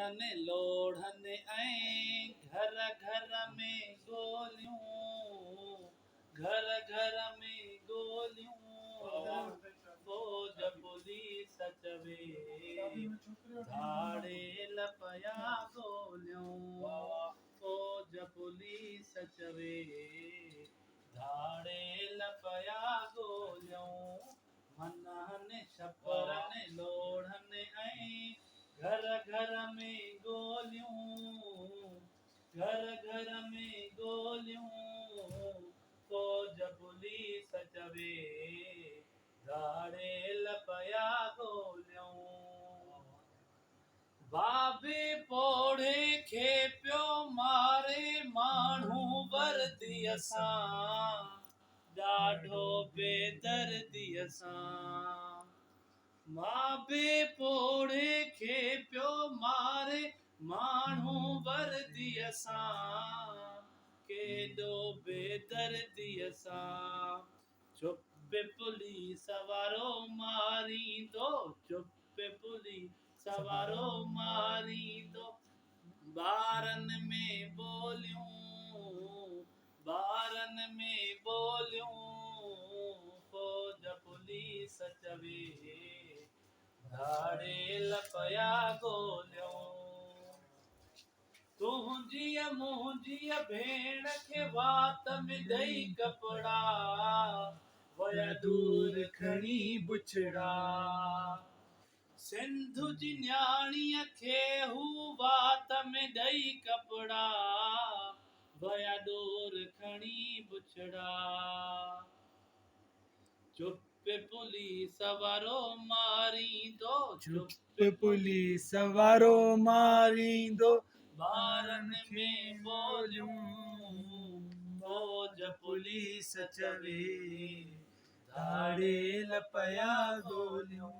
ॿारनि लोढ़नि ऐं घर घर में गोलियूं, घर घर में गोलियूं, फौज पुलिस चवे धाड़ेल पया गोलियूं, फौज पुलिस चवे धाड़ेल पया गोलियूं। मननि छपरनि लोढ़नि ऐं घर घर में गोलियूं, घर घर में गोलियूं, फौज पुलिस चवे धाड़ेल पया गोलियूं। बाबे पोड़े खे पियो मारे माण्हू वर्दीअ सां, ॾाढो बेदर्दीअ सां। बाबे पोड़े खे पियो मारे माण्हू वर्दीअ सां, केॾो बेदर्दीअ सां। चुप पुलिस वारो मारींदो, चुप पुलिस वारो मारींदो, ॿारनि में ॿोलियूं, ॿारनि में ॿोलियूं, फौज पुलिस चवे धाड़ेल पया गोलियूं। तुंहिंजी मुंहिंजी भेण खे वात में ॾेई कपिड़ा, वया दूर खणी बुछड़ा। सिंधु जी न्याणीअ खे हू वात में ॾेई कपिड़ा, वया दूर खणी बुछड़ा। चुप पुलिस वारो मारींदो, चुप पुलिस वारो मारींदो, ॿारनि में ॿोलियूं, फौज पुलिस चवे धाड़ेल पया गोलियूं।